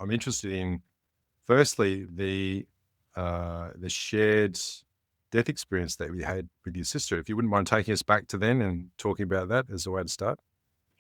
I'm interested in firstly the shared death experience that we had with your sister. If you wouldn't mind taking us back to then and talking about that as a way to start.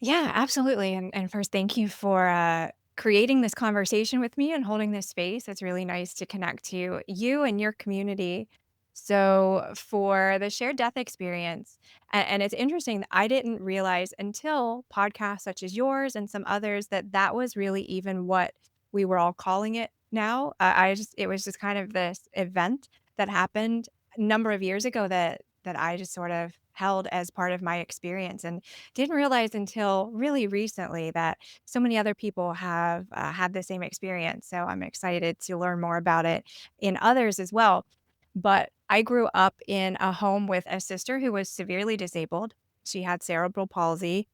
Yeah, absolutely. And first, thank you for creating this conversation with me and holding this space. It's really nice to connect to you and your community. So, for the shared death experience, and it's interesting that I didn't realize until podcasts such as yours and some others that that was really even what we were all calling it now. It was just kind of this event that happened a number of years ago that I just sort of held as part of my experience. And didn't realize until really recently that so many other people have had the same experience. So I'm excited to learn more about it in others as well. But I grew up in a home with a sister who was severely disabled. She had cerebral palsy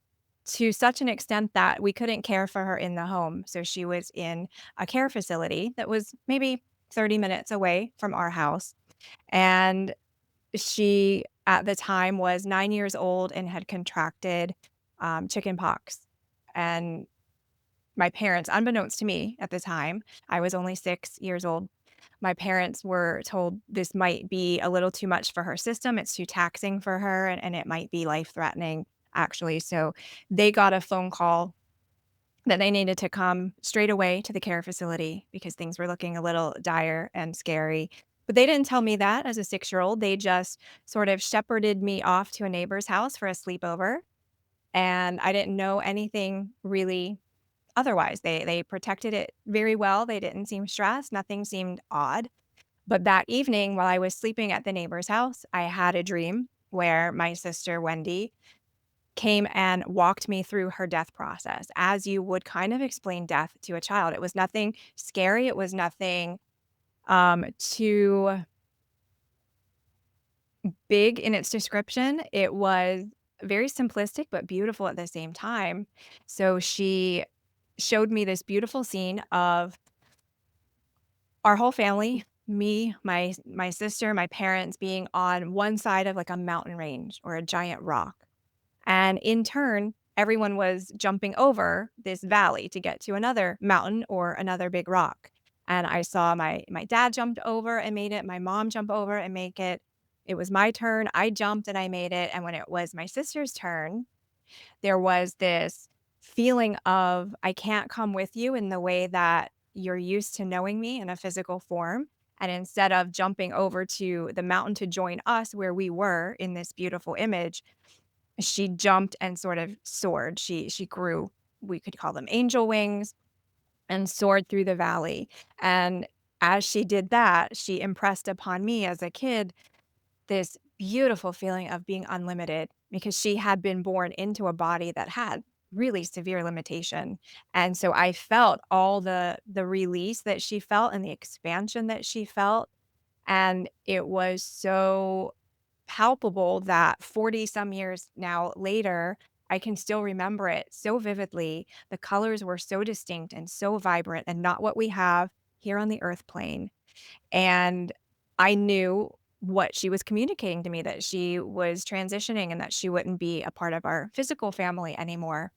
to such an extent that we couldn't care for her in the home. So she was in a care facility that was maybe 30 minutes away from our house. And she, at the time, was 9 years old and had contracted, chicken pox, and my parents, unbeknownst to me at the time, I was only 6 years old, my parents were told this might be a little too much for her system, it's too taxing for her, and it might be life-threatening, actually, so they got a phone call that they needed to come straight away to the care facility because things were looking a little dire and scary. But they didn't tell me that as a 6-year-old. They just sort of shepherded me off to a neighbor's house for a sleepover, and I didn't know anything really otherwise. They protected it very well. They didn't seem stressed. Nothing seemed odd. But that evening, while I was sleeping at the neighbor's house, I had a dream where my sister Wendy came and walked me through her death process as you would kind of explain death to a child. It was nothing scary, it was nothing, too big in its description. It was very simplistic, but beautiful at the same time. So she showed me this beautiful scene of our whole family, me, my sister, my parents being on one side of, like, a mountain range or a giant rock. And in turn, everyone was jumping over this valley to get to another mountain or another big rock. And I saw my dad jumped over and made it, my mom jump over and make it. It was my turn, I jumped and I made it, and when it was my sister's turn, there was this feeling of, "I can't come with you in the way that you're used to knowing me in a physical form." And instead of jumping over to the mountain to join us where we were in this beautiful image, she jumped and sort of soared. She grew, we could call them angel wings, and soared through the valley. And as she did that, she impressed upon me as a kid this beautiful feeling of being unlimited because she had been born into a body that had really severe limitation. And so I felt all the release that she felt and the expansion that she felt, and it was so palpable that 40 some years now later, I can still remember it so vividly. The colors were so distinct and so vibrant and not what we have here on the earth plane. And I knew what she was communicating to me, that she was transitioning and that she wouldn't be a part of our physical family anymore.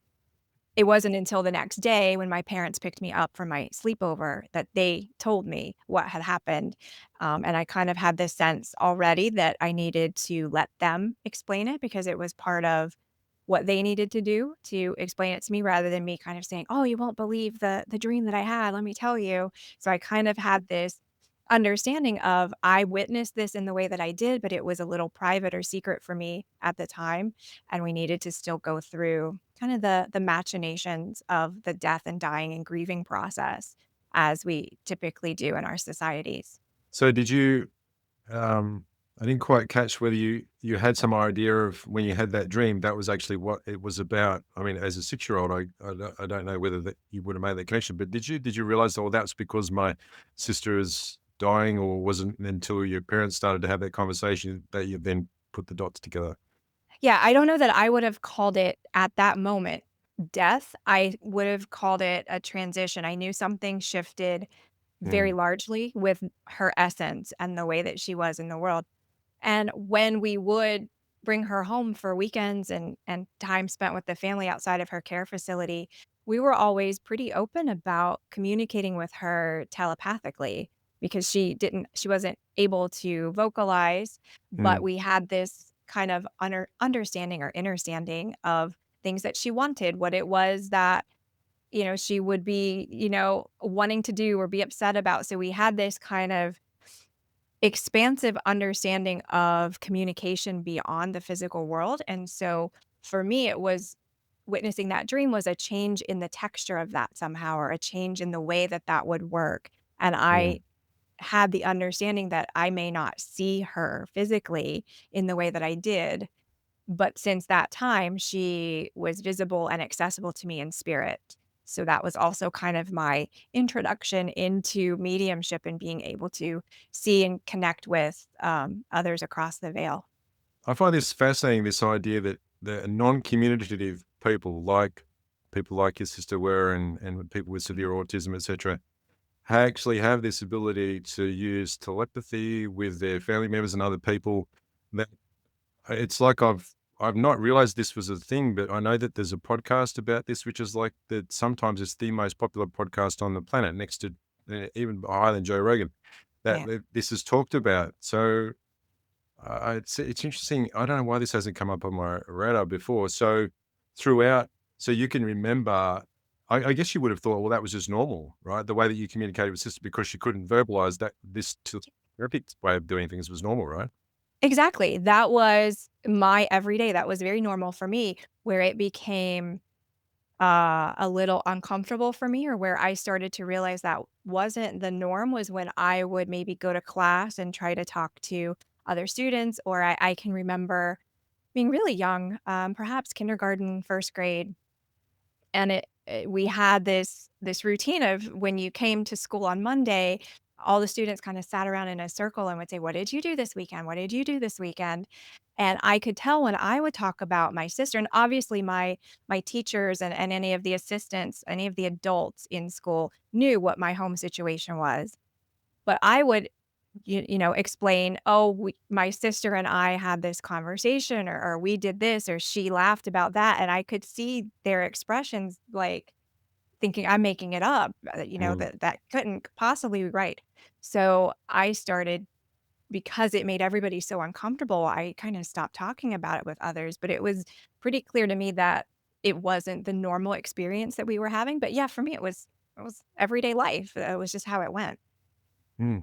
It wasn't until the next day when my parents picked me up from my sleepover that they told me what had happened, and I kind of had this sense already that I needed to let them explain it because it was part of what they needed to do to explain it to me rather than me kind of saying, "Oh, you won't believe the dream that I had, let me tell you." So I kind of had this understanding of I witnessed this in the way that I did, but it was a little private or secret for me at the time, and we needed to still go through kind of the machinations of the death and dying and grieving process as we typically do in our societies. So did you I didn't quite catch whether you had some idea of when you had that dream, that was actually what it was about. I mean, as a 6-year-old, I don't know whether that you would have made that connection, but did you realize, "Oh, that's because my sister is dying," or wasn't until your parents started to have that conversation that you then put the dots together? Yeah, I don't know that I would have called it at that moment death. I would have called it a transition. I knew something shifted very Mm. largely with her essence and the way that she was in the world. And when we would bring her home for weekends and time spent with the family outside of her care facility, we were always pretty open about communicating with her telepathically because she wasn't able to vocalize, but Mm, we had this kind of understanding or understanding of things that she wanted, what it was that, she would be, wanting to do or be upset about. So we had this kind of expansive understanding of communication beyond the physical world, and so for me, it was witnessing that dream was a change in the texture of that somehow, or a change in the way that that would work, and mm. I had the understanding that I may not see her physically in the way that I did, but since that time, she was visible and accessible to me in spirit. So that was also kind of my introduction into mediumship and being able to see and connect with, others across the veil. I find this fascinating, this idea that the non-communicative people like your sister were and people with severe autism, etc., actually have this ability to use telepathy with their family members and other people. That it's like I've not realized this was a thing, but I know that there's a podcast about this, which is like that sometimes it's the most popular podcast on the planet, next to even higher than Joe Rogan. Yeah. That this is talked about. So it's interesting. I don't know why this hasn't come up on my radar before. So throughout, so you can remember. I guess you would have thought, well, that was just normal, right? The way that you communicated with sister because she couldn't verbalize that this therapeutic way of doing things was normal, right? Exactly. That was my everyday. That was very normal for me, where it became a little uncomfortable for me, or where I started to realize that wasn't the norm, was when I would maybe go to class and try to talk to other students, or I can remember being really young, perhaps kindergarten, 1st grade, and we had this routine of when you came to school on Monday, all the students kinda sat around in a circle and would say, "What did you do this weekend? What did you do this weekend?" And I could tell when I would talk about my sister, and obviously my teachers and any of the assistants, any of the adults in school knew what my home situation was. But I would, explain, "Oh, my sister and I had this conversation," or "We did this," or "She laughed about that," and I could see their expressions, like, thinking I'm making it up, Mm, that couldn't possibly be right. So, I started, because it made everybody so uncomfortable, I kinda stopped talking about it with others, but it was pretty clear to me that it wasn't the normal experience that we were having, but yeah, for me, it was everyday life, it was just how it went. mm.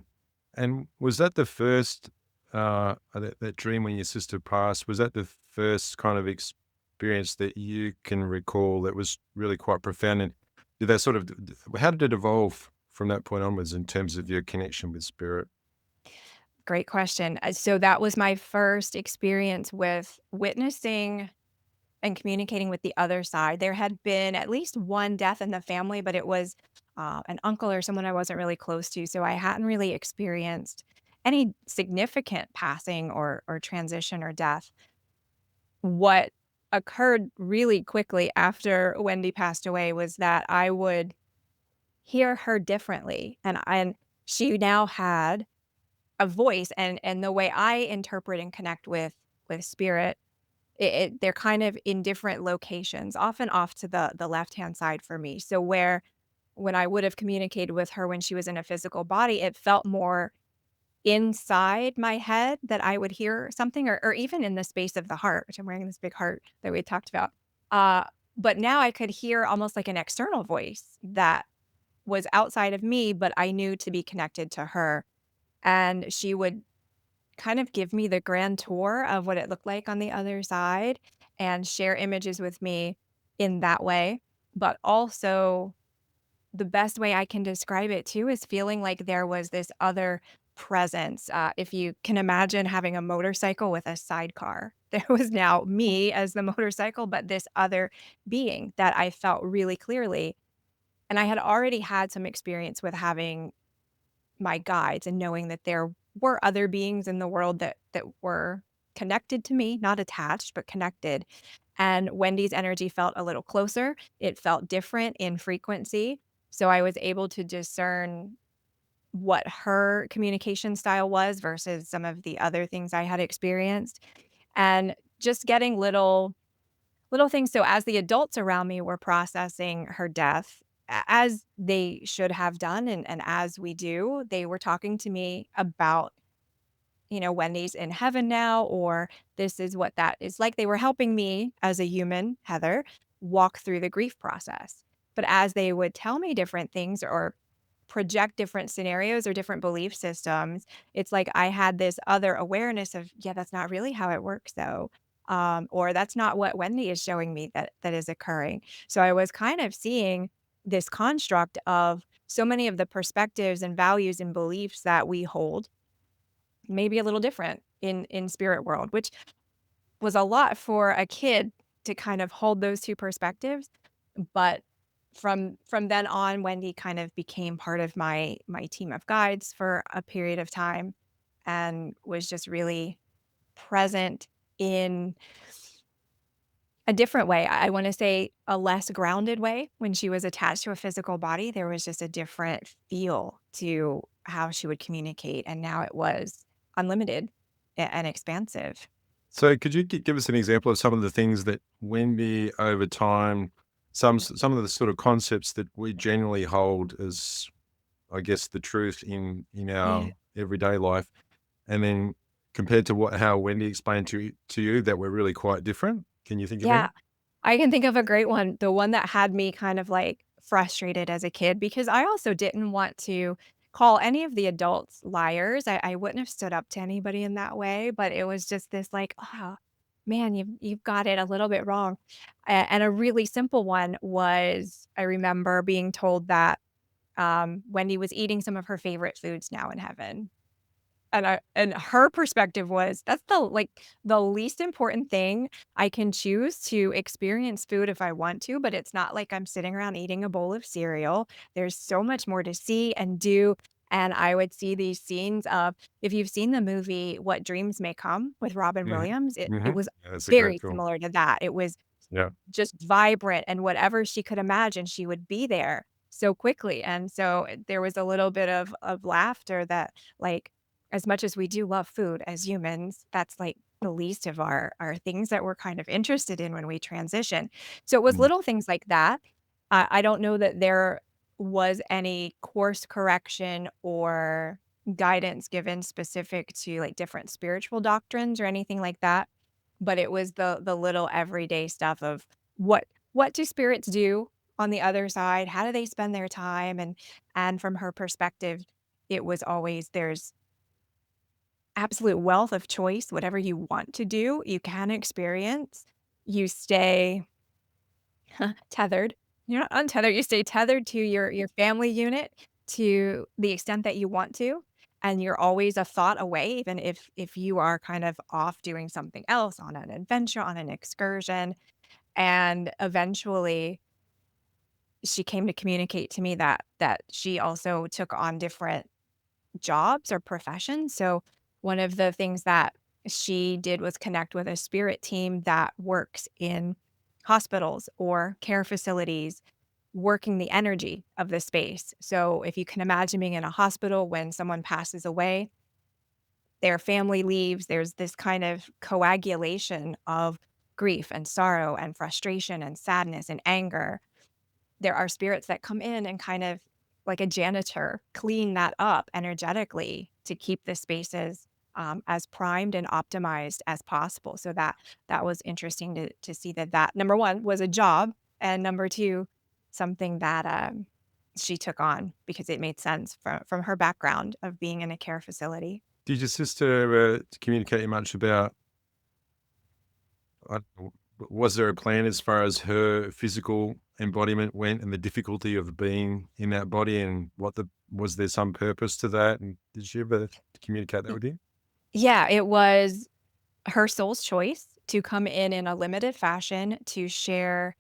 And was that the first, that dream when your sister passed, was that the first kind of experience that you can recall that was really quite profound? And did that sort of, how did it evolve from that point onwards in terms of your connection with spirit? Great question. So that was my first experience with witnessing and communicating with the other side. There had been at least one death in the family, but it was an uncle or someone I wasn't really close to. So I hadn't really experienced any significant passing or transition or death. What occurred really quickly after Wendy passed away was that I would hear her differently. And she now had a voice, and the way I interpret and connect with spirit, they're kind of in different locations, often off to the left-hand side for me. So where when I would have communicated with her when she was in a physical body, it felt more inside my head that I would hear something, or even in the space of the heart, which I'm wearing this big heart that we talked about. Uh, but now I could hear almost like an external voice that was outside of me, but I knew to be connected to her. And she would kind of give me the grand tour of what it looked like on the other side and share images with me in that way. But also, the best way I can describe it too is feeling like there was this other presence. If you can imagine having a motorcycle with a sidecar, there was now me as the motorcycle, but this other being that I felt really clearly. And I had already had some experience with having my guides and knowing that there were other beings in the world that were connected to me, not attached, but connected. And Wendy's energy felt a little closer. It felt different in frequency. So I was able to discern what her communication style was versus some of the other things I had experienced. And just getting little little things. So as the adults around me were processing her death, as they should have done, and as we do, they were talking to me about, Wendy's in heaven now, or this is what that is like. They were helping me as a human, Heather, walk through the grief process. But as they would tell me different things or project different scenarios or different belief systems, it's like I had this other awareness of, yeah, that's not really how it works though. Or that's not what Wendy is showing me that is occurring. So I was kind of seeing this construct of so many of the perspectives and values and beliefs that we hold maybe a little different in spirit world, which was a lot for a kid to kind of hold those 2 perspectives, but from then on, Wendy kind of became part of my team of guides for a period of time and was just really present in a different way. I wanna say a less grounded way. When she was attached to a physical body, there was just a different feel to how she would communicate, and now it was unlimited and expansive. So could you give us an example of some of the things that Wendy over time, some of the sort of concepts that we generally hold as, I guess, the truth in Yeah. our everyday life, and then compared to what how Wendy explained to you that were really quite different? Can you think of Yeah. any? I can think of a great one, the one that had me kind of, like, frustrated as a kid because I also didn't want to call any of the adults liars. I wouldn't have stood up to anybody in that way, but it was just this, like, "Oh, man, you've got it a little bit wrong." And a really simple one was I remember being told that, Wendy was eating some of her favorite foods now in heaven. And her perspective was, "That's the least important thing. I can choose to experience food if I want to, but it's not like I'm sitting around eating a bowl of cereal. There's so much more to see and do." And I would see these scenes of if you've seen the movie What Dreams May Come with Robin Mhm, Williams, it mhm. was Yeah, that's a great very film. similar to that. It was Yeah. just vibrant, and whatever she could imagine, she would be there so quickly, and so, there was a little bit of laughter that, like, as much as we do love food as humans, that's, like, the least of our things that we're kind of interested in when we transition. So, it was Mm. little things like that. I don't know that there was any course correction or guidance given specific to, like, different spiritual doctrines or anything like that. But it was the little everyday stuff of what do spirits do on the other side? How do they spend their time? And from her perspective, it was always there's absolute wealth of choice. Whatever you want to do, you can experience. You stay tethered. You're not untethered, you stay tethered to your family unit to the extent that you want to, and you're always a thought away, even if you are kind of off doing something else on an adventure, on an excursion, and eventually, she came to communicate to me that she also took on different jobs or professions. So one of the things that she did was connect with a spirit team that works in hospitals or care facilities, working the energy of the space. So if you can imagine being in a hospital when someone passes away, their family leaves, there's this kind of coagulation of grief and sorrow and frustration and sadness and anger. There are spirits that come in and kind of like a janitor, clean that up energetically to keep the spaces, as primed and optimized as possible. So that was interesting to see that number 1 was a job, and number 2, something that, she took on because it made sense from her background of being in a care facility. Did your sister, communicate much about, I don't know, was there a plan as far as her physical embodiment went and the difficulty of being in that body and what the was there some purpose to that, and did she ever communicate that Y with you? Yeah, it was her soul's choice to come in a limited fashion to share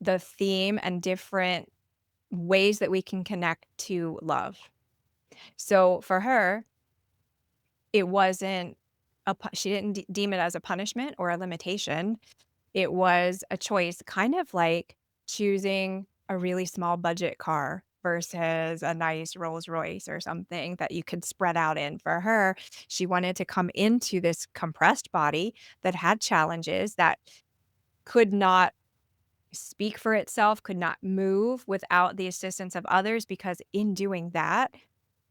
the theme and different ways that we can connect to love. So for her, it wasn't she didn't deem it as a punishment or a limitation. It was a choice, kind of like choosing a really small budget car versus a nice Rolls Royce or something that you could spread out in. For her, she wanted to come into this compressed body that had challenges that could not speak for itself, could not move without the assistance of others because in doing that,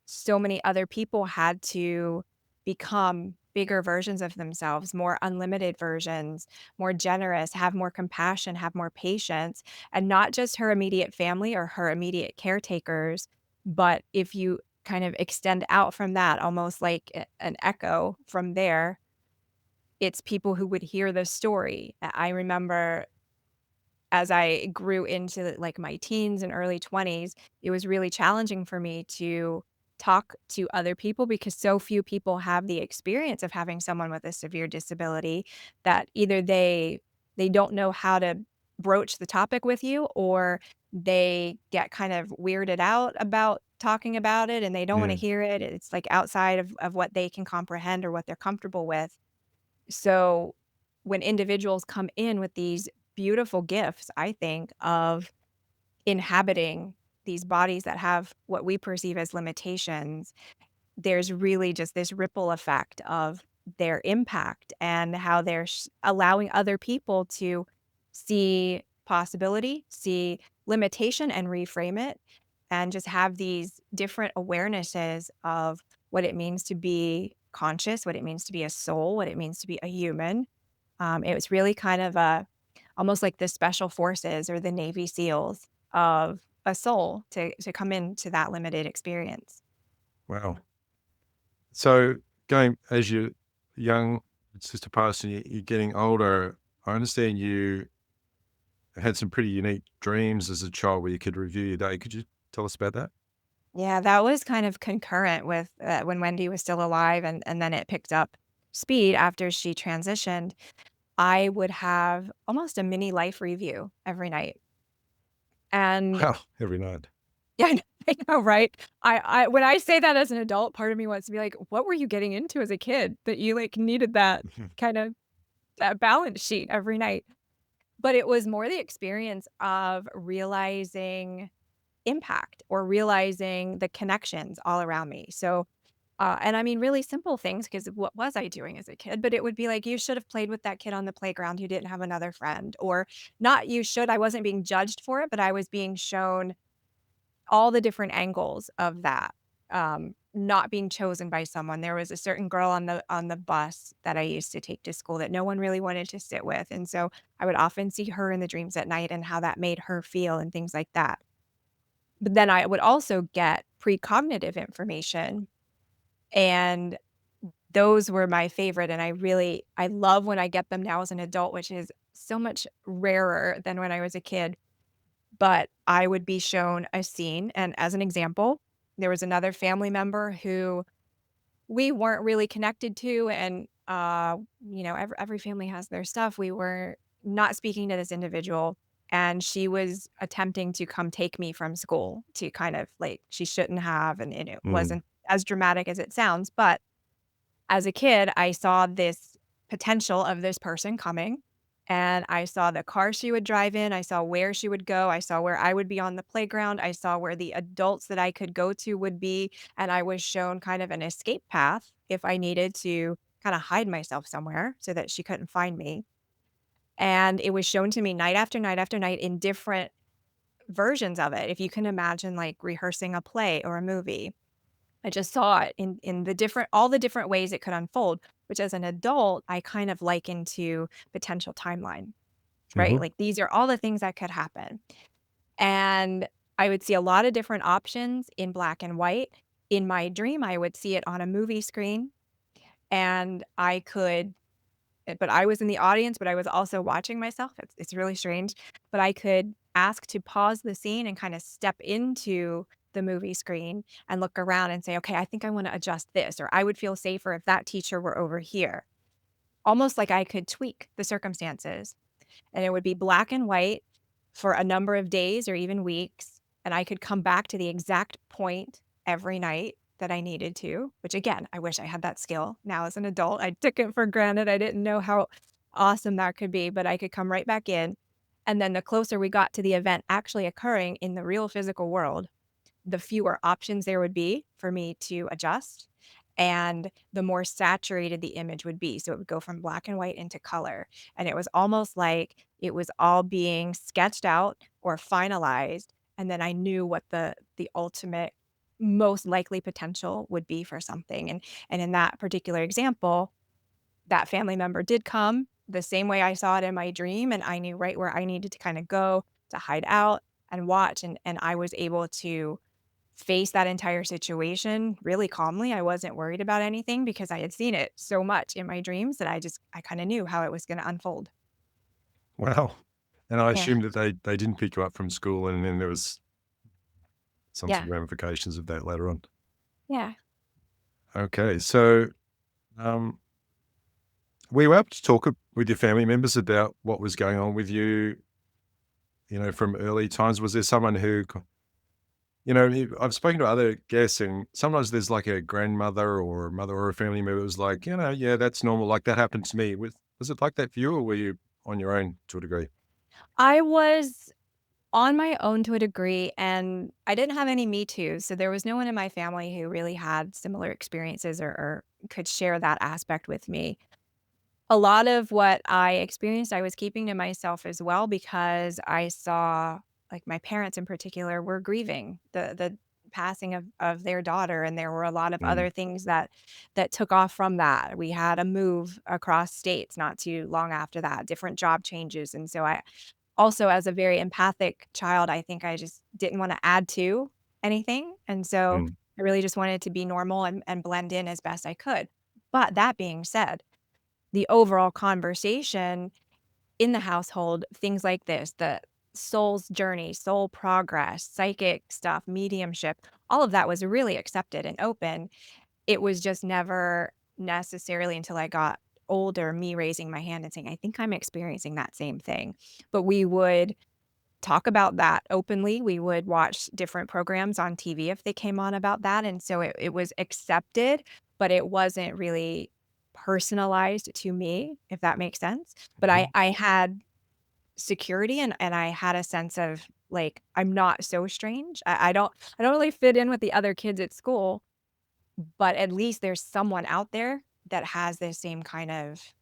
so many other people had to become bigger versions of themselves, more unlimited versions, more generous, have more compassion, have more patience, and not just her immediate family or her immediate caretakers, but if you kind of extend out from that, almost like an echo from there, it's people who would hear the story. I remember as I grew into, like, my teens and early 20s, it was really challenging for me to talk to other people because so few people have the experience of having someone with a severe disability that either they don't know how to broach the topic with you, or they get kind of weirded out about talking about it, and they don't wanna Mm, hear it. It's, like, outside of what they can comprehend or what they're comfortable with. So, when individuals come in with these beautiful gifts, I think, of inhabiting these bodies that have what we perceive as limitations, there's really just this ripple effect of their impact and how they're allowing other people to see possibility, see limitation, and reframe it, and just have these different awarenesses of what it means to be conscious, what it means to be a soul, what it means to be a human. It was really kind of a almost like the special forces or the Navy SEALs of a soul to come into that limited experience. wow. So going as you're young, sister passed, and you're getting older, I understand you had some pretty unique dreams as a child where you could review your day. Could you tell us about that? Yeah, that was kind of concurrent with, when Wendy was still alive, and then it picked up speed after she transitioned. I would have almost a mini life review every night, and Wow, every night. yeah, I know, right? I when I say that as an adult, part of me wants to be like, "What were you getting into as a kid that you, like, needed that kind of that balance sheet every night?" But it was more the experience of realizing impact or realizing the connections all around me. So, and I mean, really simple things because what was I doing as a kid? But it would be like, you should have played with that kid on the playground who didn't have another friend, or not you should. I wasn't being judged for it, but I was being shown all the different angles of that. Not being chosen by someone. There was a certain girl on the bus that I used to take to school that no one really wanted to sit with. And so I would often see her in the dreams at night and how that made her feel and things like that. But then I would also get precognitive information, and those were my favorite, and I love when I get them now as an adult, which is so much rarer than when I was a kid, but I would be shown a scene, and as an example, there was another family member who we weren't really connected to, and, every family has their stuff. We were not speaking to this individual, and she was attempting to come take me from school to kind of like she shouldn't have, and it Mm, wasn't as dramatic as it sounds, but as a kid, I saw this potential of this person coming, and I saw the car she would drive in, I saw where she would go, I saw where I would be on the playground, I saw where the adults that I could go to would be, and I was shown kind of an escape path if I needed to kinda hide myself somewhere so that she couldn't find me, and it was shown to me night after night after night in different versions of it. If you can imagine, like, rehearsing a play or a movie, I just saw it in the different all the different ways it could unfold, which as an adult, I kind of liken to potential timeline, right? mhm, Like, these are all the things that could happen, and I would see a lot of different options in black and white. In my dream, I would see it on a movie screen, and I could but I was in the audience, but I was also watching myself. It's really strange, but I could ask to pause the scene and kinda step into the movie screen and look around and say, "Okay, I think I wanna adjust this," or, "I would feel safer if that teacher were over here." Almost like I could tweak the circumstances, and it would be black and white for a number of days or even weeks, and I could come back to the exact point every night that I needed to, which again, I wish I had that skill now as an adult. I took it for granted. I didn't know how awesome that could be, but I could come right back in. And then the closer we got to the event actually occurring in the real physical world, the fewer options there would be for me to adjust, and the more saturated the image would be. So it would go from black and white into color. And it was almost like It was all being sketched out or finalized, and then I knew what the ultimate most likely potential would be for something, and in that particular example, that family member did come the same way I saw it in my dream, and I knew right where I needed to kinda go to hide out and watch, and I was able to face that entire situation really calmly. I wasn't worried about anything because I had seen it so much in my dreams that I kinda knew how it was gonna unfold. Wow. And I Yeah. assumed that they didn't pick you up from school, and then there was some sort Yeah. of ramifications of that later on. Yeah. Okay, so, um, were you able to talk with your family members about what was going on with you, from early times? Was there someone who I've spoken to other guests, and sometimes there's like a grandmother or a mother or a family member who's like, "Yeah, that's normal, like, that happened to me." Was it like that for you, or were you on your own to a degree? I was on my own to a degree, and I didn't have any me too, so there was no one in my family who really had similar experiences or could share that aspect with me. A lot of what I experienced, I was keeping to myself as well because I saw, like, my parents in particular were grieving the passing of their daughter, and there were a lot of Mm, other things that took off from that. We had a move across states not too long after that, different job changes, and so I also, as a very empathic child, I think I just didn't wanna add to anything, and so mm, I really just wanted to be normal and blend in as best I could. But that being said, the overall conversation in the household, things like this, the soul's journey, soul progress, psychic stuff, mediumship, all of that was really accepted and open. It was just never necessarily until I got older, me raising my hand and saying, "I think I'm experiencing that same thing." But we would talk about that openly. We would watch different programs on TV if they came on about that, and so it was accepted, but it wasn't really personalized to me, if that makes sense. But I mhm, I had security and I had a sense of, like, I'm not so strange. I don't really fit in with the other kids at school, but at least there's someone out there that has the same kind of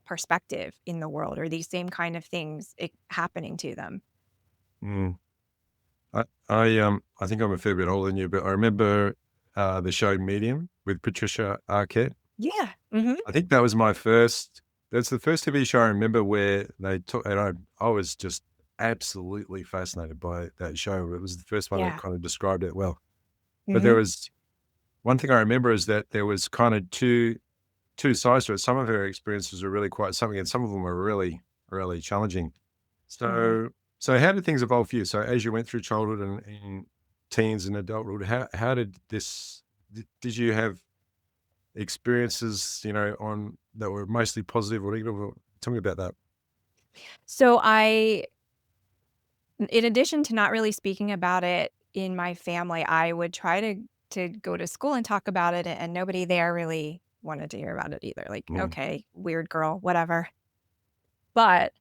perspective in the world or these same kind of things happening to them. mm. I think I'm a fair bit older than you, but I remember, the show Medium with Patricia Arquette. Yeah. Mhm. I think that was my first that's the first TV show I remember where they took and I was just absolutely fascinated by that show. It was the first one that Yeah. kind of described it well. But there Mhm. was one thing I remember is that there was kind of two sides to it. Some of her experiences were really quite something, and some of them were really, really challenging. Mhm. So how did things evolve for you? So as you went through childhood and teens and adulthood, how did this did you have experiences, on that were mostly positive or negative? Or tell me about that. So in addition to not really speaking about it in my family, I would try to go to school and talk about it, and nobody there really wanted to hear about it either. Like, Mm, "Okay, weird girl, whatever." But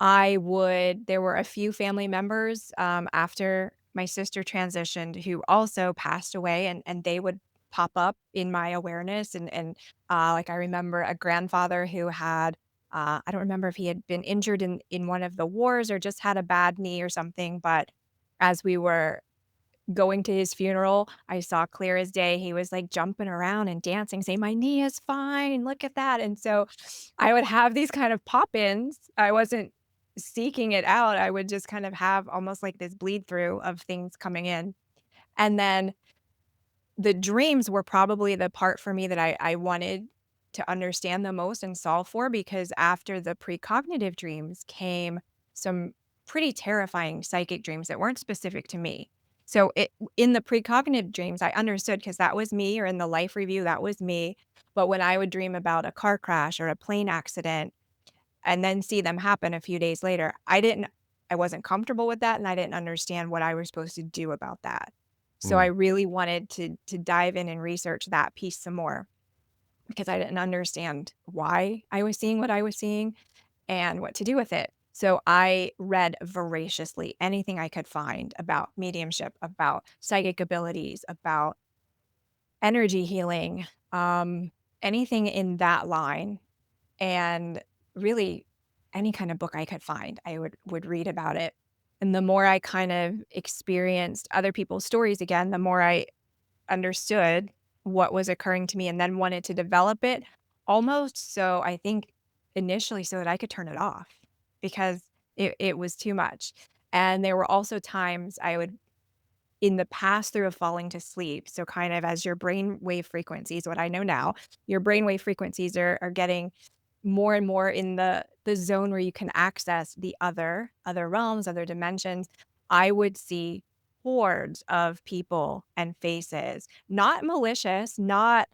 I would there were a few family members, after my sister transitioned who also passed away, and they would pop up in my awareness, like, I remember a grandfather who had, I don't remember if he had been injured in one of the wars or just had a bad knee or something, but as we were going to his funeral, I saw clear as day, he was, like, jumping around and dancing, saying, "My knee is fine, look at that," and so, I would have these kind of pop-ins. I wasn't seeking it out, I would just kind of have almost like this bleed through of things coming in, and then the dreams were probably the part for me that I wanted to understand the most and solve for because after the precognitive dreams came some pretty terrifying psychic dreams that weren't specific to me. So in the precognitive dreams, I understood because that was me, or in the life review, that was me. But when I would dream about a car crash or a plane accident and then see them happen a few days later, I wasn't comfortable with that, and I didn't understand what I was supposed to do about that. So I mm, really wanted to dive in and research that piece some more because I didn't understand why I was seeing what I was seeing and what to do with it. So I read voraciously anything I could find about mediumship, about psychic abilities, about energy healing, anything in that line, and really any kind of book I could find, I would read about it. And the more I kind of experienced other people's stories again, the more I understood what was occurring to me and then wanted to develop it almost so I think initially so that I could turn it off because it was too much. And there were also times I would in the pass through of falling to sleep, so kind of as your brain wave frequencies, what I know now, your brain wave frequencies are getting more and more in the zone where you can access the other realms, other dimensions. I would see hordes of people and faces, not malicious, not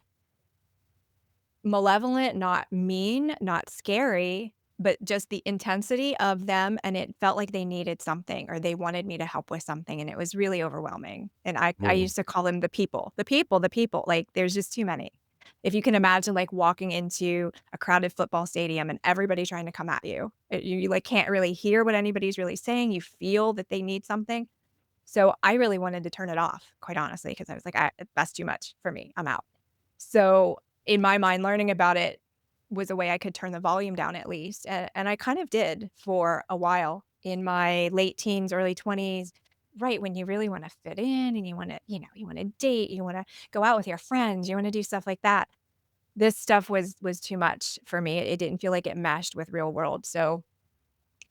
malevolent, not mean, not scary, but just the intensity of them, and it felt like they needed something or they wanted me to help with something, and it was really overwhelming, and I Well, used to call them the people. The people, the people, like, there's just too many. If you can imagine, like, walking into a crowded football stadium and everybody trying to come at you, you, like, can't really hear what anybody's really saying, you feel that they need something. So, I really wanted to turn it off, quite honestly, because I was like, that's too much for me, I'm out." So, in my mind, learning about it was a way I could turn the volume down at least, and I kind of did for a while in my late teens, early 20s, right when you really wanna fit in and you wanna, you wanna date, you wanna go out with your friends, you wanna do stuff like that. This stuff was too much for me. It didn't feel like it meshed with real world, so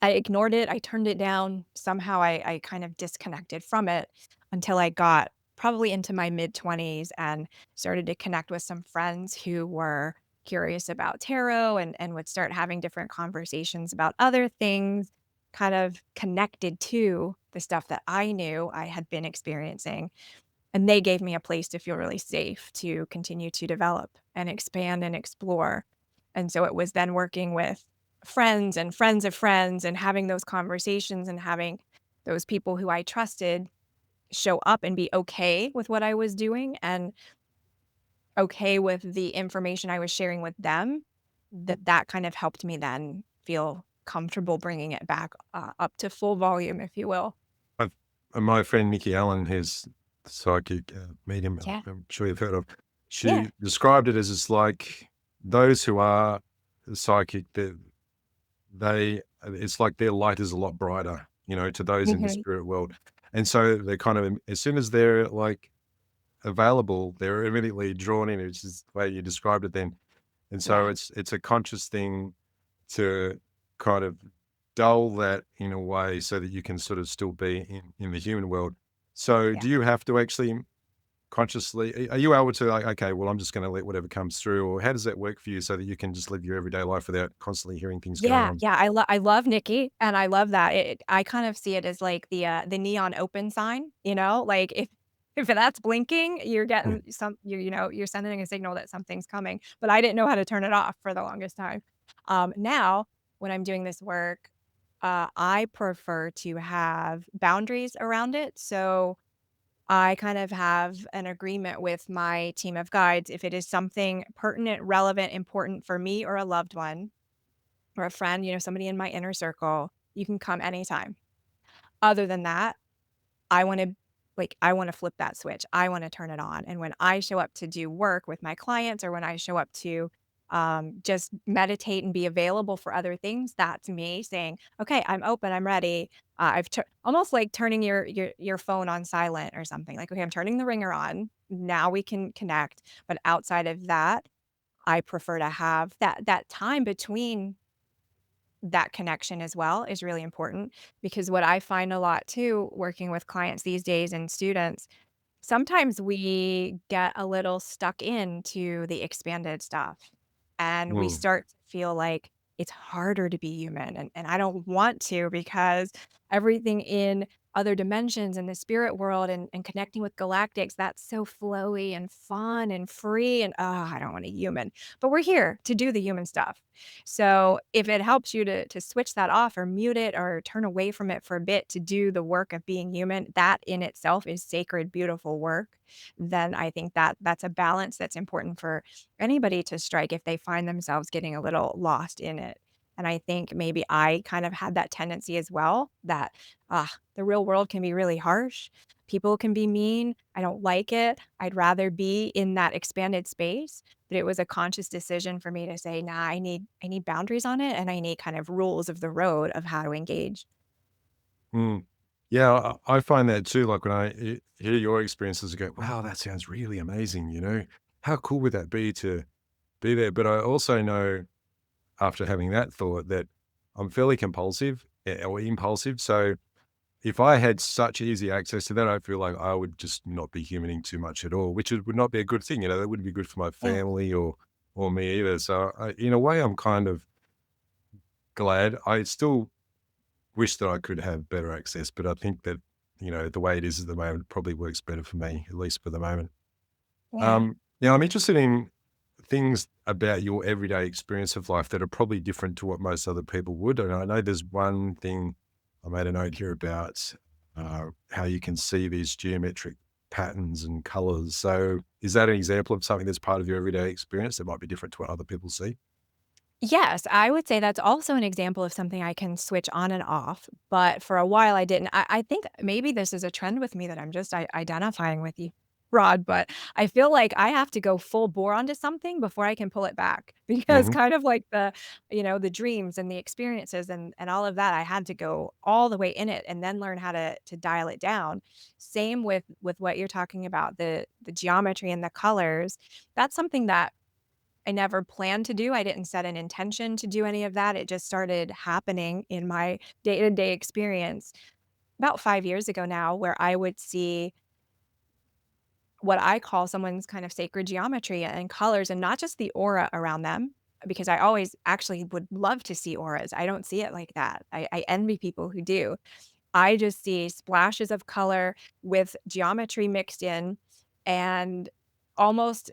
I ignored it, I turned it down. Somehow I kind of disconnected from it until I got probably into my mid-20s and started to connect with some friends who were curious about tarot and would start having different conversations about other things kind of connected to the stuff that I knew I had been experiencing. And they gave me a place to feel really safe to continue to develop and expand and explore. And so it was then working with friends and friends of friends and having those conversations and having those people who I trusted show up and be okay with what I was doing and okay with the information I was sharing with them, that kind of helped me then feel comfortable bringing it back, up to full volume, if you will. I've my friend Nikki Allen, his psychic, medium, Yeah. I'm sure you've heard of, Yeah. she described it as it's like those who are psychic, they it's like their light is a lot brighter, to those in the Mhm. spirit world. And so they're kind of as soon as they're, like, available, they're immediately drawn in, which is the way you described it then. And so Yeah. it's a conscious thing to kind of dull that in a way so that you can sort of still be in the human world. So Yeah. do you have to actually consciously are you able to like, okay, well, I'm just gonna let whatever comes through, or how does that work for you so that you can just live your everyday life without constantly hearing things going Yeah, on? yeah, I love Nikki, and I love that. I kind of see it as, like, the neon open sign, like, if that's blinking, you're Yeah. getting you're sending a signal that something's coming, but I didn't know how to turn it off for the longest time. Now, when I'm doing this work, I prefer to have boundaries around it, so I kind of have an agreement with my team of guides. If it is something pertinent, relevant, important for me or a loved one or a friend, somebody in my inner circle, you can come anytime. Other than that, I wanna flip that switch. I wanna turn it on, and when I show up to do work with my clients or when I show up to, just meditate and be available for other things, that's me saying, "Okay, I'm open, I'm ready." I've almost like turning your phone on silent or something, like, "Okay, I'm turning the ringer on, now we can connect." But outside of that, I prefer to have that time between that connection as well is really important because what I find a lot too working with clients these days and students, sometimes we get a little stuck into the expanded stuff and we Mm. start to feel like it's harder to be human. And I don't want to because everything in other dimensions in the spirit world and connecting with galactics, that's so flowy and fun and free. And I don't want a human, but we're here to do the human stuff. So if it helps you to switch that off or mute it or turn away from it for a bit to do the work of being human, that in itself is sacred, beautiful work. Then I think that's a balance that's important for anybody to strike if they find themselves getting a little lost in it. and I think maybe I kind of had that tendency as well that, the real world can be really harsh. People can be mean. I don't like it. I'd rather be in that expanded space, but it was a conscious decision for me to say, "Nah, I need boundaries on it, and I need kind of rules of the road of how to engage." Mm. Yeah, I find that too. Like when I hear your experiences, I go, wow, that sounds really amazing. You know, how cool would that be to be there? But I also know after having that thought that I'm fairly compulsive or impulsive. So if I had such easy access to that, I feel like I would just not be humaning too much at all, which would not be a good thing. You know, that wouldn't be good for my Yeah. family or me either. So in a way, I'm kind of glad. I still wish that I could have better access, but I think that, you know, the way it is at the moment probably works better for me, at least for the moment. Yeah. Now I'm interested in things about your everyday experience of life that are probably different to what most other people would. And I know there's one thing I made a note here about how you can see these geometric patterns and colors. So is that an example of something that's part of your everyday experience that might be different to what other people see? Yes, I would say that's also an example of something I can switch on and off, but for a while I didn't. I think maybe this is a trend with me that I'm just identifying with you, Rod, but I feel like I have to go full bore onto something before I can pull it back because Hmm. kind of like the dreams and the experiences and all of that, I had to go all the way in it and then learn how to dial it down. Same with what you're talking about, the geometry and the colors. That's something that I never planned to do. I didn't set an intention to do any of that. It just started happening in my day-to-day experience about 5 years ago now, where I would see what I call someone's kind of sacred geometry and colors and not just the aura around them, because I always actually would love to see auras. I don't see it like that. I envy people who do. I just see splashes of color with geometry mixed in and almost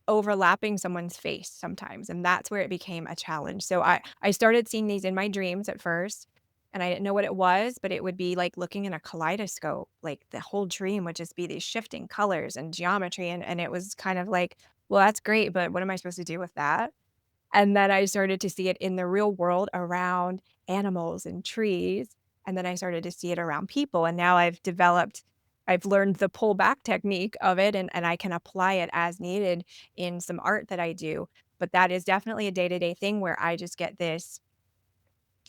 overlapping someone's face sometimes, and that's where it became a challenge. So I started seeing these in my dreams at first, and I didn't know what it was, but it would be like looking in a kaleidoscope, like the whole dream would just be these shifting colors and geometry, and it was kind of like, "Well, that's great, but what am I supposed to do with that?" And then I started to see it in the real world around animals and trees, and then I started to see it around people, and now I've learned the pull back technique of it, and I can apply it as needed in some art that I do, but that is definitely a day-to-day thing where I just get this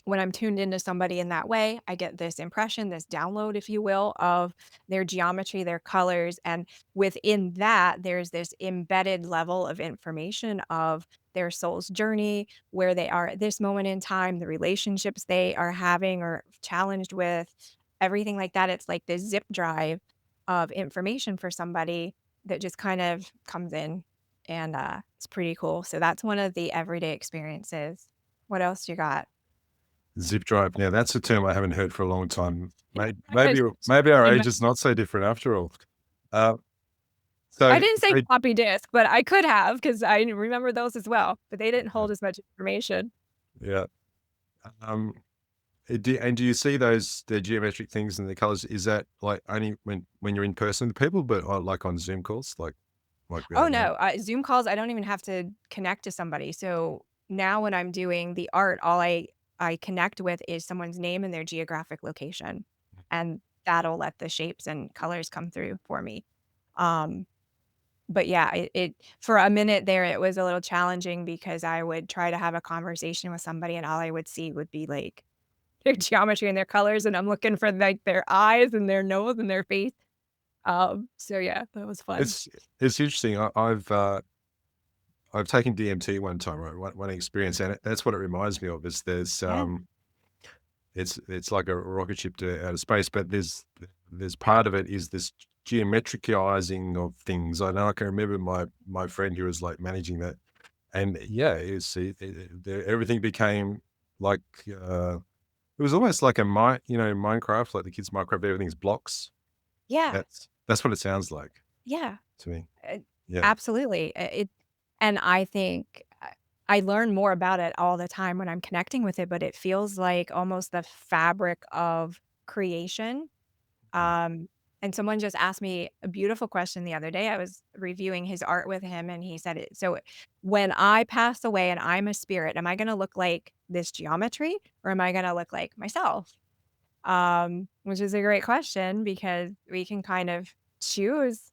when I'm tuned into somebody in that way, I get this impression, this download, if you will, of their geometry, their colors. And within that, there's this embedded level of information of their soul's journey, where they are at this moment in time, the relationships they are having or challenged with, everything like that. It's like this zip drive of information for somebody that just kind of comes in. And it's pretty cool. So that's one of the everyday experiences. What else you got? Zip drive. Now that's a term I haven't heard for a long time. It's Maybe our pretty age much is not so different after all. Uh, so I didn't say so floppy disk, but I could have because I remember those as well, but they didn't yeah, hold as much information. yeah. Um, do you see the geometric things and the colors? Is that like only when you're in person with people, but like on Zoom calls, like we Oh, have now? no, Zoom calls, I don't even have to connect to somebody, so now when I'm doing the art, all I connect with is someone's name and their geographic location, and that'll let the shapes and colors come through for me. Um, but yeah, it for a minute there, it was a little challenging because I would try to have a conversation with somebody and all I would see would be, like, their geometry and their colors, and I'm looking for, like, their eyes and their nose and their face. So yeah, that was fun. It's it's interesting. I've taken DMT one time, right? One experience, and that's what it reminds me of. Is Yeah. it's like a rocket ship to outer space, but there's part of it is this geometricizing of things. I know I can remember my friend who was like managing that, and yeah, everything became like it was almost like a Minecraft, like the kids Minecraft. Everything's blocks. Yeah, That's what it sounds like yeah, to me. uh, Yeah. absolutely, and I think I learn more about it all the time when I'm connecting with it, but it feels like almost the fabric of creation, Mm. um, And someone just asked me a beautiful question the other day. I was reviewing his art with him, and he said it. So, when I pass away and I'm a spirit, am I going to look like this geometry, or am I going to look like myself? Which is a great question because we can kind of choose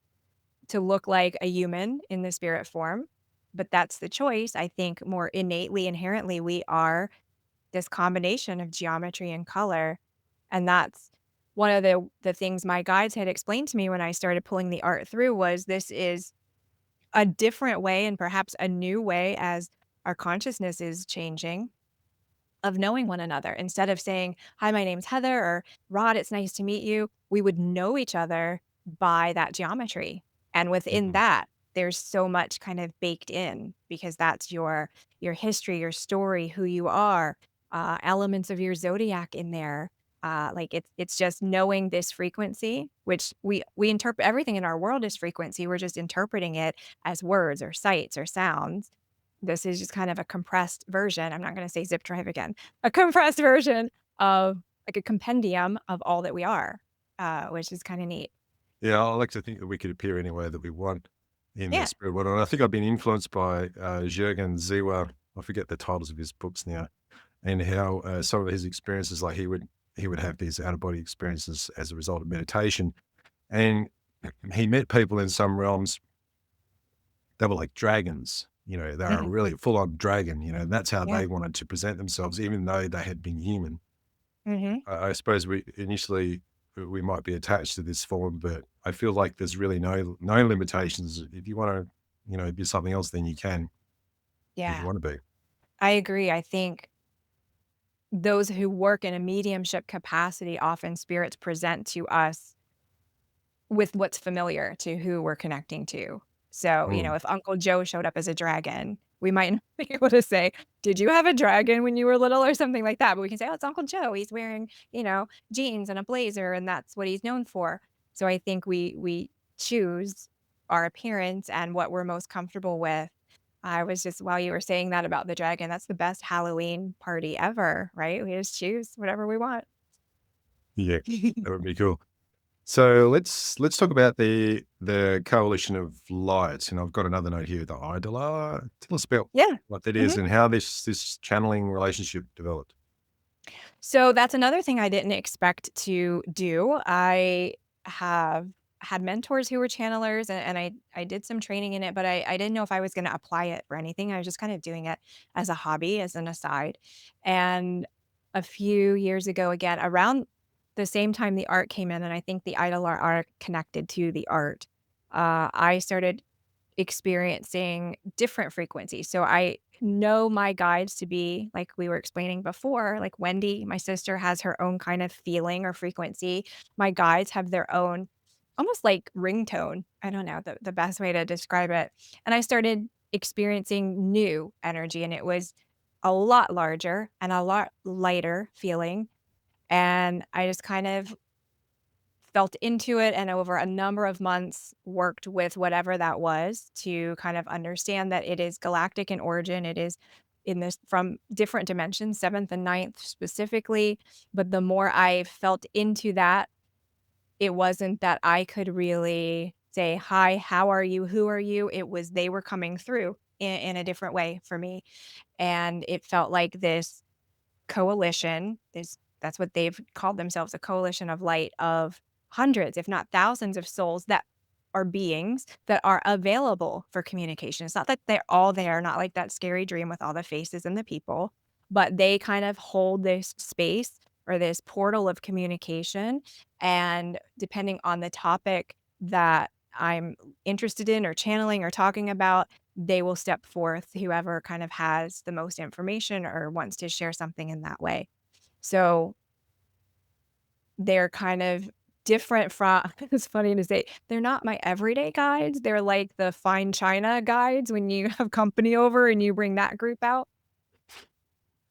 to look like a human in the spirit form, but that's the choice. I think more innately, inherently, we are this combination of geometry and color, and that's one of the things my guides had explained to me when I started pulling the art through was this is a different way and perhaps a new way as our consciousness is changing of knowing one another. Instead of saying, "Hi, my name's Heather," or "Rod, it's nice to meet you," we would know each other by that geometry. And within Mhm, that, there's so much kind of baked in because that's your history, your story, who you are, elements of your zodiac in there. Like it's just knowing this frequency, which we interpret everything in our world as frequency. We're just interpreting it as words or sights or sounds. This is just kind of a compressed version, I'm not gonna say zip drive again, a compressed version of like a compendium of all that we are, which is kinda neat. yeah, I like to think that we could appear any way that we want in the Yeah. spirit world, and I think I've been influenced by, Jürgen Ziewer. I forget the titles of his books now, and how, some of his experiences, like, he would have these out of body experiences as a result of meditation, and he met people in some realms that were like dragons, they were Mhm. really full on dragon, and that's how Yeah. they wanted to present themselves even though they had been human. Mhm. I suppose we initially we might be attached to this form, but I feel like there's really no limitations. If you wanna, be something else, then you can, if you Yeah. wanna be. I agree, I think those who work in a mediumship capacity, often spirits present to us with what's familiar to who we're connecting to. So, Mm. if Uncle Joe showed up as a dragon, we might not be able to say, "Did you have a dragon when you were little?" or something like that, but we can say, "Oh, it's Uncle Joe. He's wearing, jeans and a blazer, and that's what he's known for." So I think we choose our appearance and what we're most comfortable with. I was just while you were saying that about the dragon, that's the best Halloween party ever, right? We just choose whatever we want. Yeah, that would be cool. So let's talk about the coalition of lights, and I've got another note here, the Idola. Tell us about Yeah. what that is Mhm. and how this channeling relationship developed. So that's another thing I didn't expect to do. I have had mentors who were channelers and I did some training in it, but I didn't know if I was going to apply it for anything. I was just kind of doing it as a hobby, as an aside. And a few years ago, again, around the same time the art came in, and I think the idol art connected to the art, I started experiencing different frequencies. So I know my guides to be like we were explaining before, like Wendy, my sister has her own kind of feeling or frequency. My guides have their own almost like ringtone. I don't know the best way to describe it. And I started experiencing new energy and it was a lot larger and a lot lighter feeling. And I just kind of felt into it and over a number of months worked with whatever that was to kind of understand that it is galactic in origin. It is in this from different dimensions, seventh and ninth specifically. But the more I felt into that, it wasn't that I could really say, "Hi, how are you? Who are you?" It was they were coming through in a different way for me. And it felt like this coalition, that's what they've called themselves, a coalition of light of hundreds, if not thousands of souls that are beings that are available for communication. It's not that they're all there, not like that scary dream with all the faces and the people, but they kind of hold this space or this portal of communication, and depending on the topic that I'm interested in or channeling or talking about, they will step forth, whoever kind of has the most information or wants to share something in that way. So, they're kind of different from it's funny to say, they're not my everyday guides, they're like the fine china guides when you have company over and you bring that group out.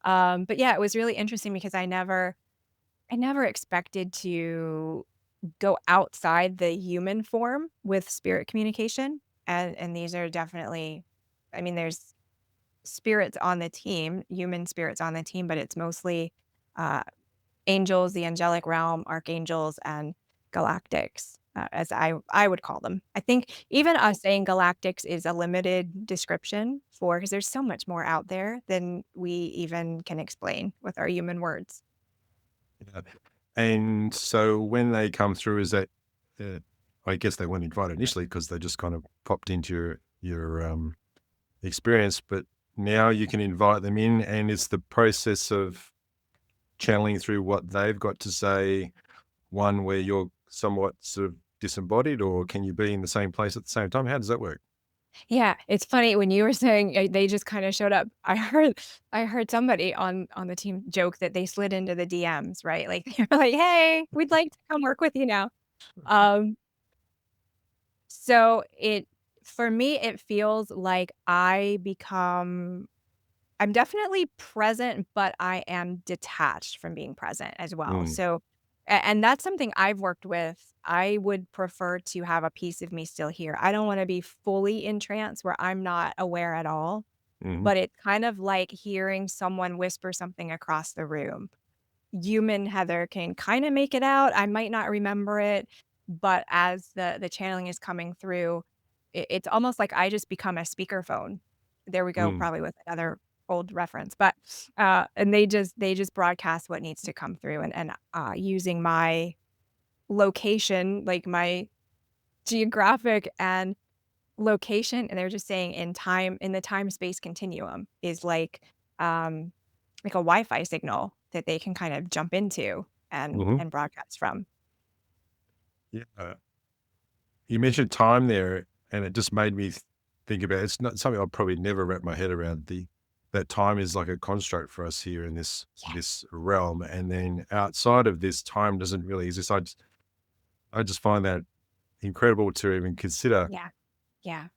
But yeah, it was really interesting because I never expected to go outside the human form with spirit communication, and these are definitely I mean, there's spirits on the team, human spirits on the team, but it's mostly, uh, angels, the angelic realm, archangels, and galactics. as I would call them. I think even us saying galactics is a limited description for because there's so much more out there than we even can explain with our human words. Yeah. And so when they come through, is that, uh, I guess they weren't invited initially because they just kind of popped into your experience, but now you can invite them in, and it's the process of channeling through what they've got to say, one where you're somewhat sort of disembodied, or can you be in the same place at the same time? How does that work? Yeah, it's funny when you were saying, they just kinda showed up. I heard somebody on the team joke that they slid into the DMs, right? Like, they were like, "Hey, we'd like to come work with you now." Um, so it for me, it feels like I'm definitely present, but I am detached from being present as well. Mm, So and that's something I've worked with. I would prefer to have a piece of me still here. I don't wanna be fully in trance where I'm not aware at all, mhm, but it's kind of like hearing someone whisper something across the room. Human Heather can kinda make it out, I might not remember it, but as the channeling is coming through, it's almost like I just become a speakerphone. There we go, mm, probably with another old reference, but, and they just broadcast what needs to come through and using my location, like my geographic and location, and they're just saying in the time-space continuum is like a Wi-Fi signal that they can kind of jump into mhm. and broadcast from. Yeah. You mentioned time there, and it just made me think about it's not something I'll probably never wrap my head around. The That time is like a construct for us here in Yeah, this realm, and then outside of this, time doesn't really exist. I just find that incredible to even consider. yeah, yeah.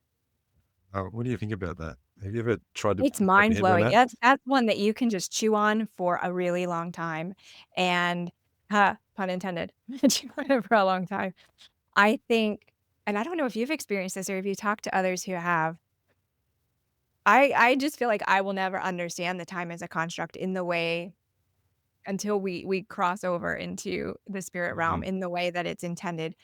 What do you think about that? Have you ever tried to It's wrap your head around mind-blowing. that? That's one that you can just chew on for a really long time, and pun intended, chew on it for a long time. I think and I don't know if you've experienced this or if you talk to others who have. I just feel like I will never understand the time as a construct in the way until we cross over into the spirit realm Mhm, in the way that it's intended.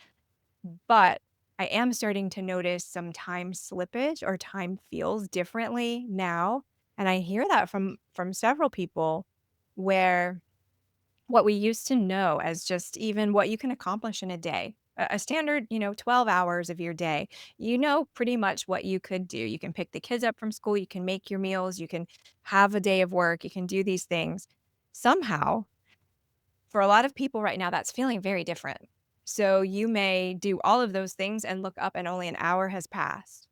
But I am starting to notice some time slippage or time feels differently now, and I hear that from several people where what we used to know as just even what you can accomplish in a day, a standard, 12 hours of your day, you know pretty much what you could do. You can pick the kids up from school, you can make your meals, you can have a day of work, you can do these things. Somehow, for a lot of people right now, that's feeling very different. So you may do all of those things and look up and only an hour has passed.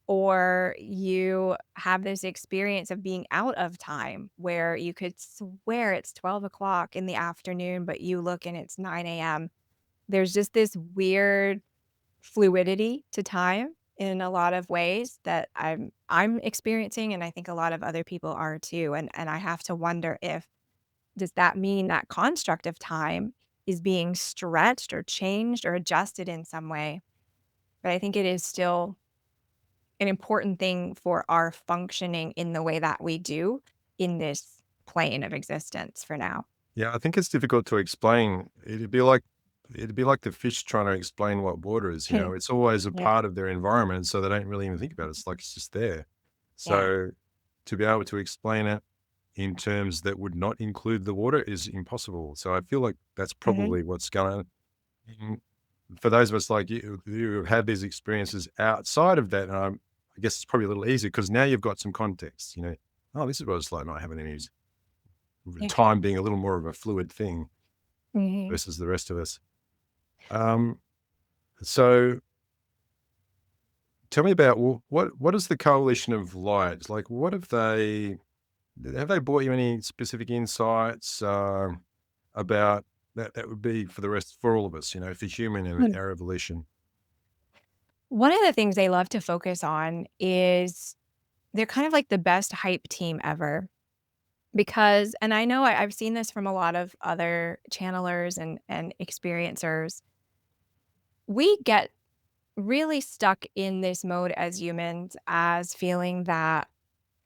Or you have this experience of being out of time where you could swear it's 12 o'clock in the afternoon, but you look and it's 9 a.m. There's just this weird fluidity to time in a lot of ways that I'm experiencing, and I think a lot of other people are too. And I have to wonder if does that mean that construct of time is being stretched or changed or adjusted in some way? But I think it is still an important thing for our functioning in the way that we do in this plane of existence for now. yeah, I think it's difficult to explain. It'd be like the fish trying to explain what water is, you know? It's always a Yeah, part of their environment, so they don't really even think about it. It's like it's just there. yeah. So, to be able to explain it in terms that would not include the water is impossible. So, I feel like that's Mhm. probably what's going on. Mm, for those of us like you who have had these experiences outside of that, I guess it's probably a little easier because now you've got some context, you know? "Oh, this is what it's like not having any Yeah. time being a little more of a fluid thing Mhm. versus the rest of us." Um, so tell me about what is the coalition of light? Like, what have they brought you any specific insights about that? That would be for the rest for all of us, you know, for human and Hmm. our evolution. One of the things they love to focus on is they're kind of like the best hype team ever because and I know I've seen this from a lot of other channelers and experiencers. We get really stuck in this mode as humans as feeling that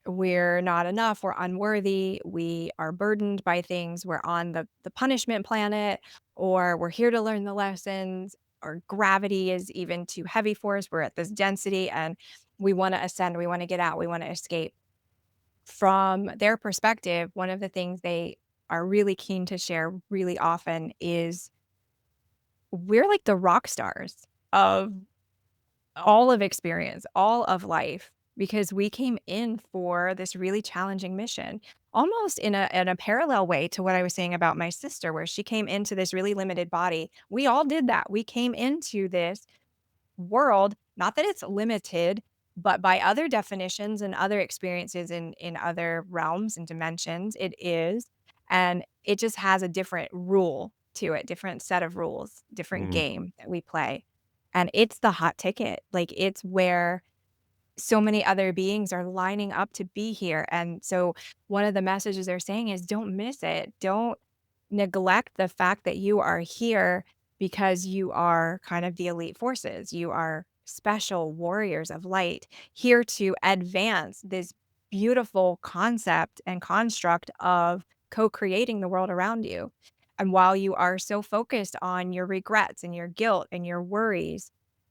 we're not enough, we're unworthy, we are burdened by things, we're on the punishment planet, or we're here to learn the lessons, or gravity is even too heavy for us. We're at this density and we want to ascend, we want to get out, we want to escape. From their perspective, one of the things they are really keen to share really often is we're like the rock stars of all of experience, all of life, because we came in for this really challenging mission, almost in a parallel way to what I was saying about my sister, where she came into this really limited body. We all did that. We came into this world, not that it's limited, but by other definitions and other experiences in other realms and dimensions, it is, and it just has a different rule to it, different set of rules, different Mm, game that we play, and it's the hot ticket, like, it's where so many other beings are lining up to be here, and so one of the messages they're saying is, "Don't miss it. Don't neglect the fact that you are here because you are kind of the elite forces. You are special warriors of light here to advance this beautiful concept and construct of co-creating the world around you." And while you are so focused on your regrets and your guilt and your worries,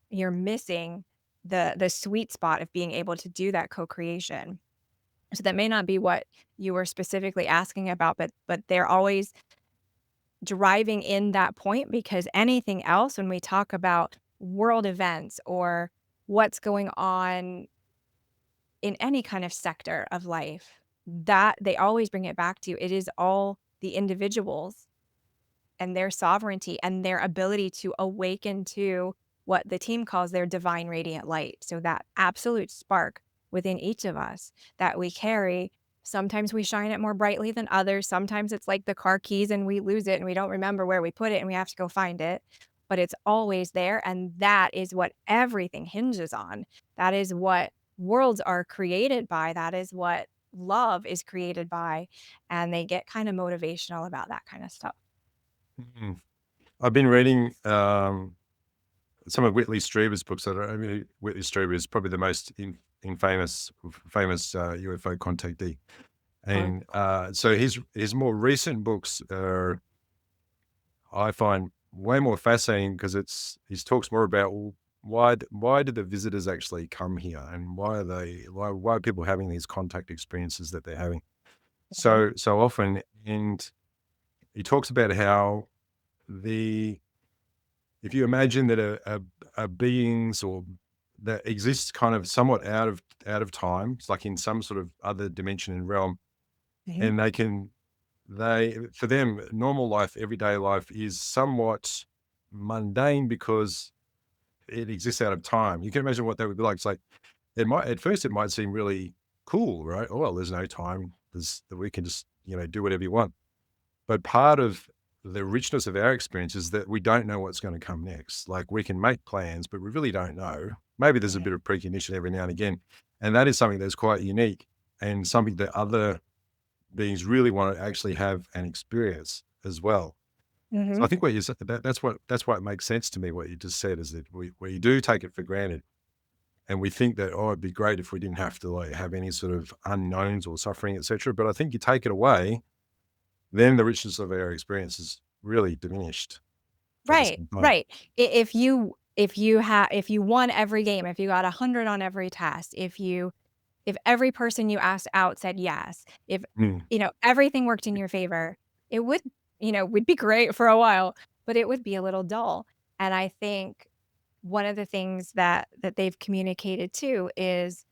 you're missing the sweet spot of being able to do that co-creation. So that may not be what you were specifically asking about, but they're always driving in that point because anything else when we talk about world events or what's going on in any kind of sector of life, that they always bring it back to it is all the individuals and their sovereignty and their ability to awaken to what the team calls their divine radiant light. So that absolute spark within each of us that we carry. Sometimes we shine it more brightly than others. Sometimes it's like the car keys and we lose it and we don't remember where we put it and we have to go find it. But it's always there. And that is what everything hinges on. That is what worlds are created by. That is what love is created by. And they get kind of motivational about that kind of stuff. mm. I've been reading some of Whitley Strieber's books. I mean, Whitley Strieber is probably the most famous UFO contactee, Or and so his more recent books are I find way more fascinating because it's he talks more about well, why do the visitors actually come here and why are people having these contact experiences that they're having mhm. so often, and he talks about how the if you imagine that a beings or that exists kind of somewhat out of time, it's like in some sort of other dimension and realm, Mhm. and they for them normal life, everyday life is somewhat mundane because it exists out of time. You can imagine what that would be like. It's like it might at first it might seem really cool, right? Oh well, there's no time. There's we can just do whatever you want. But part of the richness of our experience is that we don't know what's going to come next. Like we can make plans, but we really don't know. Maybe there's a Mhm. bit of precognition every now and again. And that is something that's quite unique and something that other beings really want to actually have an experience as well. So I Mhm. think what you said that's why it makes sense to me what you just said is that we do take it for granted and we think that oh it'd be great if we didn't have to like have any sort of unknowns or suffering etc. But I think you take it away then the richness of our experience is really diminished at the Right, same time. right. If you won every game, if you got 100 on every test, if every person you asked out said yes, if, Mm, everything worked in your favor, it would be great for a while, but it would be a little dull. And I think one of the things that they've communicated too is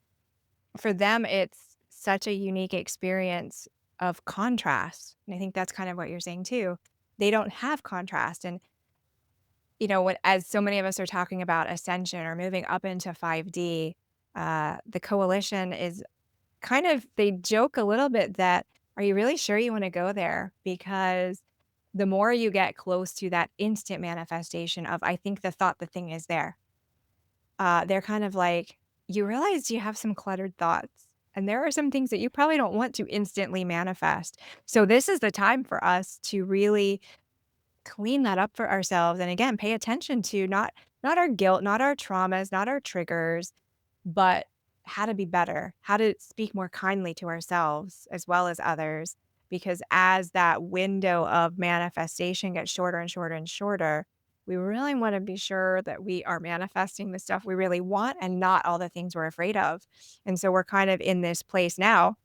for them, it's such a unique experience of contrast. And I think that's kind of what you're saying too. They don't have contrast. And, when as so many of us are talking about ascension or moving up into 5D, the coalition is kind of they joke a little bit that, "Are you really sure you wanna go there?" Because the more you get close to that instant manifestation of, "I think the thought the thing is there," they're kind of like, "You realize you have some cluttered thoughts, and there are some things that you probably don't want to instantly manifest. So this is the time for us to really clean that up for ourselves, and again, pay attention to not our guilt, not our traumas, not our triggers, but how to be better, how to speak more kindly to ourselves as well as others, because as that window of manifestation gets shorter and shorter and shorter, we really want to be sure that we are manifesting the stuff we really want and not all the things we're afraid of. And so we're kind of in this place now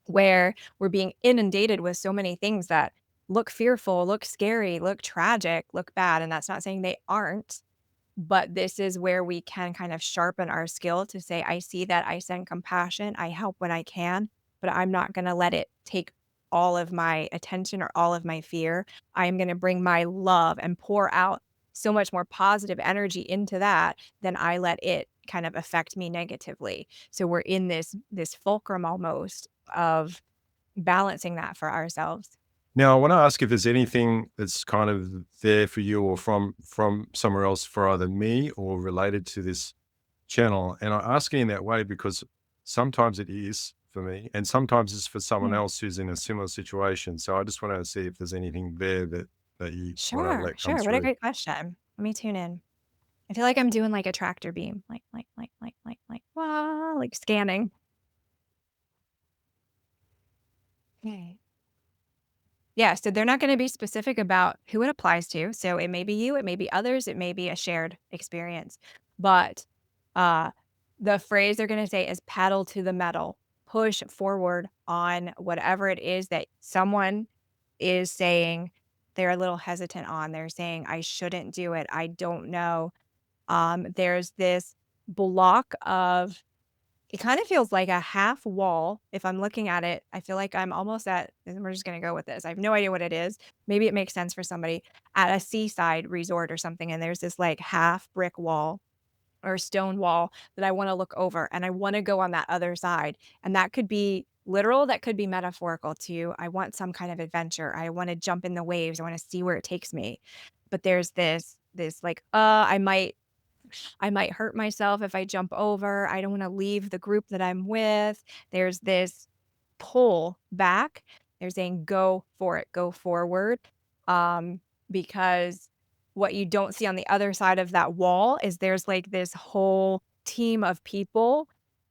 where we're being inundated with so many things that look fearful, look scary, look tragic, look bad. And that's not saying they aren't, but this is where we can kind of sharpen our skill to say, I see that, I send compassion, I help when I can, but I'm not going to let it take all of my attention or all of my fear. I'm going to bring my love and pour out so much more positive energy into that than I let it kind of affect me negatively. So we're in this fulcrum almost of balancing that for ourselves. Now, I wanna ask if there's anything that's kind of there for you or from somewhere else for either me or related to this channel, and I ask it in that way because sometimes it is for me, and sometimes it's for someone Mm. else who's in a similar situation, so I just wanna see if there's anything there that you wanna Sure, let come sure. What a through. great question. Let me tune in. I feel like I'm doing like a tractor beam, "Wah," like scanning. Okay. Yeah, so they're not gonna be specific about who it applies to, so it may be you, it may be others, it may be a shared experience, but, uh, the phrase they're gonna say is "pedal to the metal," push forward on whatever it is that someone is saying they're a little hesitant on, they're saying, "I shouldn't do it, I don't know." There's this block of it kind of feels like a half wall. If I'm looking at it, I feel like I'm almost at and we're just gonna go with this. I have no idea what it is. Maybe it makes sense for somebody at a seaside resort or something, and there's this like half brick wall or stone wall that I wanna look over, and I wanna go on that other side. And that could be literal, that could be metaphorical too. I want some kind of adventure. I wanna jump in the waves. I wanna see where it takes me. But there's this like, I might hurt myself if I jump over. I don't wanna leave the group that I'm with. There's this pull back. They're saying, "Go for it, go forward," because what you don't see on the other side of that wall is there's, like, this whole team of people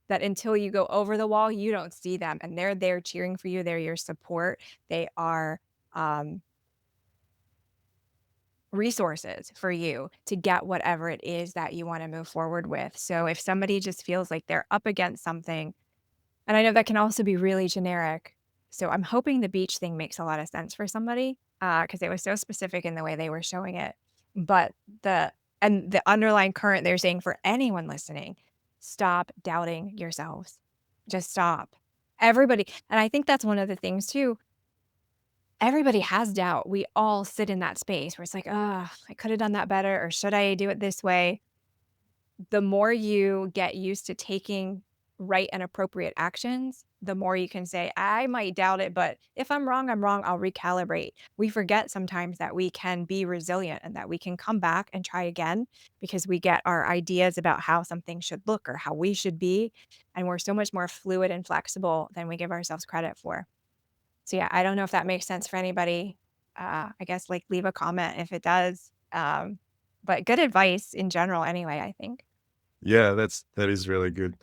that until you go over the wall, you don't see them, and they're there cheering for you. They're your support. They are, um resources for you to get whatever it is that you wanna move forward with. So if somebody just feels like they're up against something and I know that can also be really generic. So I'm hoping the beach thing makes a lot of sense for somebody, because it was so specific in the way they were showing it. But the underlying current they're saying for anyone listening, stop doubting yourselves. Just stop. Everybody and I think that's one of the things too. Everybody has doubt. We all sit in that space where it's like, "Ugh, I could have done that better," or "Should I do it this way?" The more you get used to taking right and appropriate actions, the more you can say, "I might doubt it, but if I'm wrong, I'm wrong, I'll recalibrate." We forget sometimes that we can be resilient and that we can come back and try again because we get our ideas about how something should look or how we should be, and we're so much more fluid and flexible than we give ourselves credit for. So, yeah, I don't know if that makes sense for anybody. I guess, like, leave a comment if it does, but good advice in general anyway, I think. Yeah, that is really good.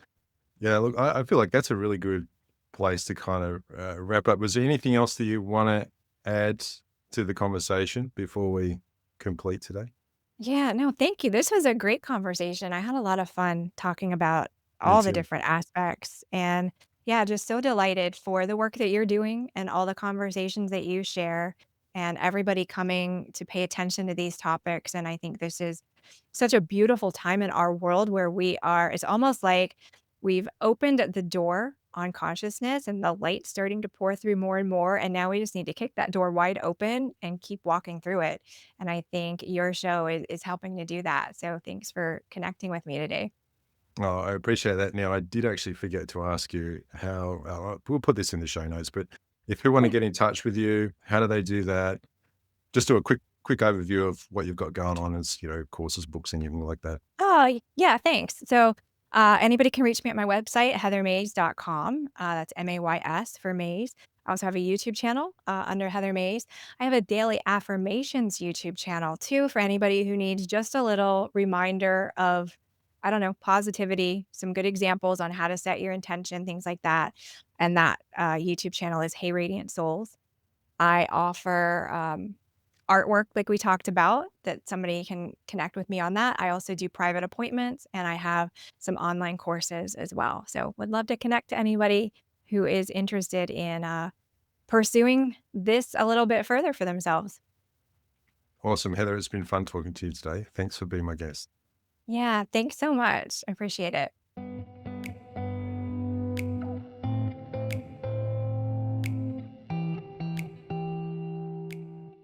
Yeah, look, I feel like that's a really good place to kind of, wrap up. Was there anything else that you wanna add to the conversation before we complete today? Yeah, no, thank you. This was a great conversation. I had a lot of fun talking about Me all the too. different aspects, and, yeah, just so delighted for the work that you're doing and all the conversations that you share and everybody coming to pay attention to these topics, and I think this is such a beautiful time in our world where we are it's almost like we've opened the door on consciousness and the light's starting to pour through more and more, and now we just need to kick that door wide open and keep walking through it, and I think your show is helping to do that, so thanks for connecting with me today. Oh, I appreciate that. Now, I did actually forget to ask you how, we'll put this in the show notes, but if you want to Yeah. get in touch with you, how do they do that? Just do a quick overview of what you've got going on as, courses, books, anything like that. Oh, yeah, thanks. So, anybody can reach me at my website, heathermays.com. That's Mays for Mays. I also have a YouTube channel under Heather Mays. I have a daily affirmations YouTube channel too for anybody who needs just a little reminder of, I don't know, positivity, some good examples on how to set your intention, things like that. And that YouTube channel is Hey Radiant Souls. I offer artwork like we talked about, that somebody can connect with me on that. I also do private appointments, and I have some online courses as well. So would love to connect to anybody who is interested in, pursuing this a little bit further for themselves. Awesome, Heather. It's been fun talking to you today. Thanks for being my guest. Yeah, thanks so much. I appreciate it.